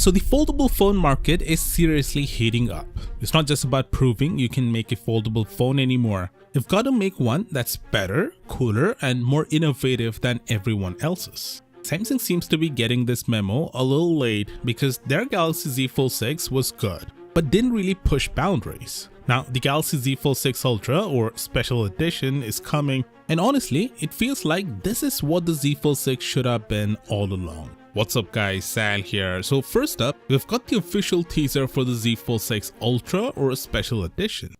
So the foldable phone market is seriously heating up. It's not just about proving you can make a foldable phone anymore. You've got to make one that's better, cooler, and more innovative than everyone else's. Samsung seems to be getting this memo a little late because their Galaxy Z Fold 6 was good, but didn't really push boundaries. Now, the Galaxy Z Fold 6 Ultra or Special Edition is coming, and honestly, it feels like this is what the Z Fold 6 should have been all along. What's up guys, Sal here. So first up, we've got the official teaser for the Z Fold 6 Ultra or Special Edition.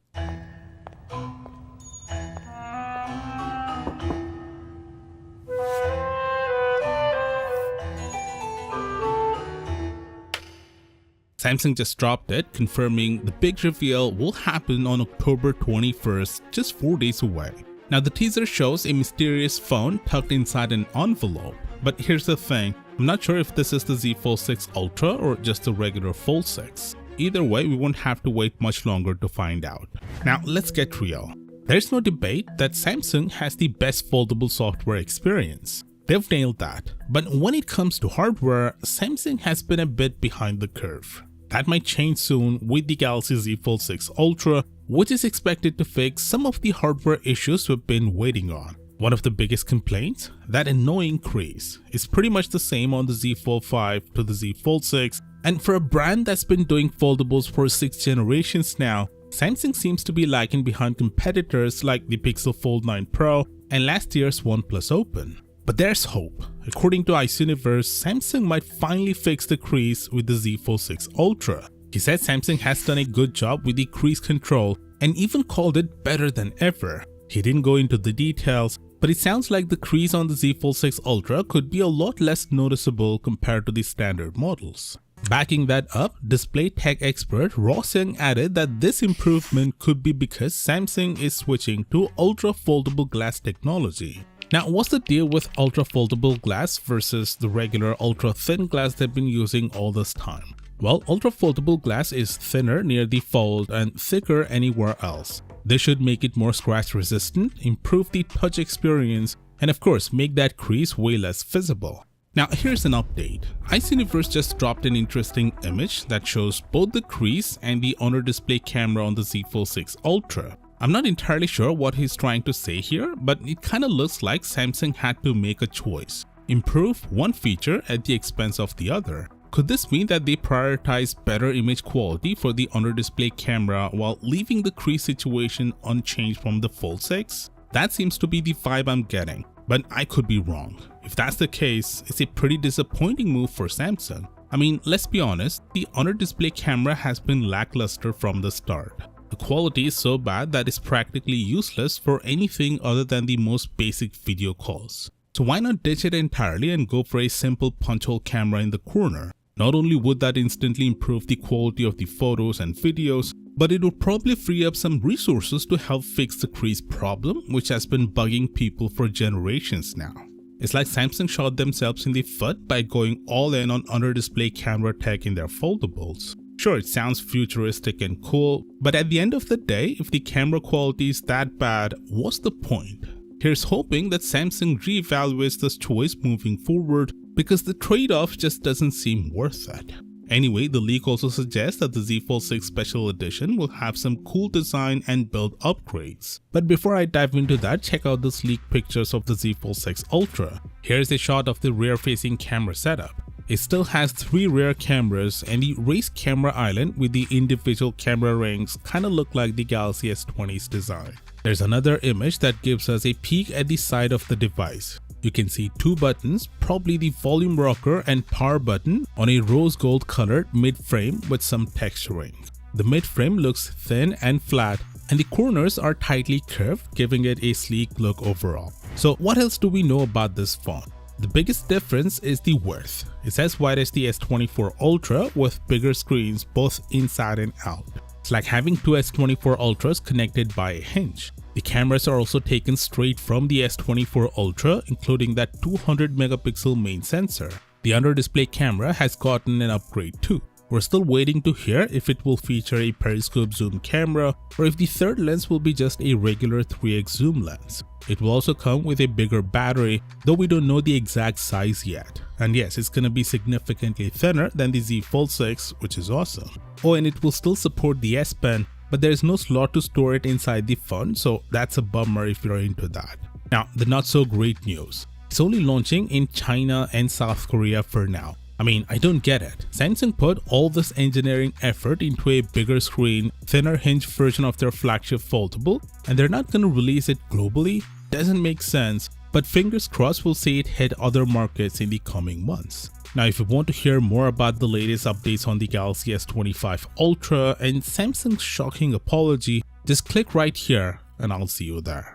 Samsung just dropped it, confirming the big reveal will happen on October 21st, just 4 days away. Now the teaser shows a mysterious phone tucked inside an envelope. But here's the thing, I'm not sure if this is the Z Fold 6 Ultra or just the regular Fold 6. Either way, we won't have to wait much longer to find out. Now let's get real. There's no debate that Samsung has the best foldable software experience. They've nailed that. But when it comes to hardware, Samsung has been a bit behind the curve. That might change soon with the Galaxy Z Fold 6 Ultra, which is expected to fix some of the hardware issues we've been waiting on. One of the biggest complaints, that annoying crease, is pretty much the same on the Z Fold 5 to the Z Fold 6, and for a brand that's been doing foldables for 6 generations now, Samsung seems to be lagging behind competitors like the Pixel Fold 9 Pro and last year's OnePlus Open. But there's hope. According to Universe, Samsung might finally fix the crease with the Z Fold 6 Ultra. He said Samsung has done a good job with the crease control and even called it better than ever. He didn't go into the details, but it sounds like the crease on the Z Fold 6 Ultra could be a lot less noticeable compared to the standard models. Backing that up, display tech expert Ross Young added that this improvement could be because Samsung is switching to ultra foldable glass technology. Now, what's the deal with ultra foldable glass versus the regular ultra thin glass they've been using all this time? Well, ultra foldable glass is thinner near the fold and thicker anywhere else. This should make it more scratch resistant, improve the touch experience, and of course make that crease way less visible. Now here's an update. Universe just dropped an interesting image that shows both the crease and the under display camera on the Z Fold 6 Ultra. I'm not entirely sure what he's trying to say here, but it kinda looks like Samsung had to make a choice. Improve one feature at the expense of the other. Could this mean that they prioritize better image quality for the under display camera while leaving the crease situation unchanged from the Fold 6? That seems to be the vibe I'm getting, but I could be wrong. If that's the case, it's a pretty disappointing move for Samsung. I mean, let's be honest, the under display camera has been lackluster from the start. The quality is so bad that it's practically useless for anything other than the most basic video calls. So why not ditch it entirely and go for a simple punch hole camera in the corner? Not only would that instantly improve the quality of the photos and videos, but it would probably free up some resources to help fix the crease problem, which has been bugging people for generations now. It's like Samsung shot themselves in the foot by going all in on under display camera tech in their foldables. Sure, it sounds futuristic and cool, but at the end of the day, if the camera quality is that bad, what's the point? Here's hoping that Samsung reevaluates this choice moving forward because the trade-off just doesn't seem worth it. Anyway, the leak also suggests that the Z Fold 6 Special Edition will have some cool design and build upgrades. But before I dive into that, check out these leaked pictures of the Z Fold 6 Ultra. Here's a shot of the rear-facing camera setup. It still has 3 rear cameras, and the raised camera island with the individual camera rings kinda look like the Galaxy S20's design. There's another image that gives us a peek at the side of the device. You can see 2 buttons, probably the volume rocker and power button, on a rose gold colored mid-frame with some texturing. The mid-frame looks thin and flat, and the corners are tightly curved, giving it a sleek look overall. So what else do we know about this phone? The biggest difference is the width. It's as wide as the S24 Ultra with bigger screens both inside and out. It's like having 2 S24 Ultras connected by a hinge. The cameras are also taken straight from the S24 Ultra, including that 200 megapixel main sensor. The under display camera has gotten an upgrade too. We're still waiting to hear if it will feature a periscope zoom camera or if the third lens will be just a regular 3x zoom lens. It will also come with a bigger battery, though we don't know the exact size yet. And yes, it's gonna be significantly thinner than the Z Fold 6, which is awesome. Oh, and it will still support the S Pen, but there is no slot to store it inside the phone, so that's a bummer if you're into that. Now, the not so great news. It's only launching in China and South Korea for now. I mean, I don't get it. Samsung put all this engineering effort into a bigger screen, thinner hinge version of their flagship foldable, and they're not gonna release it globally? Doesn't make sense, but fingers crossed we'll see it hit other markets in the coming months. Now, if you want to hear more about the latest updates on the Galaxy S25 Ultra and Samsung's shocking apology, just click right here and I'll see you there.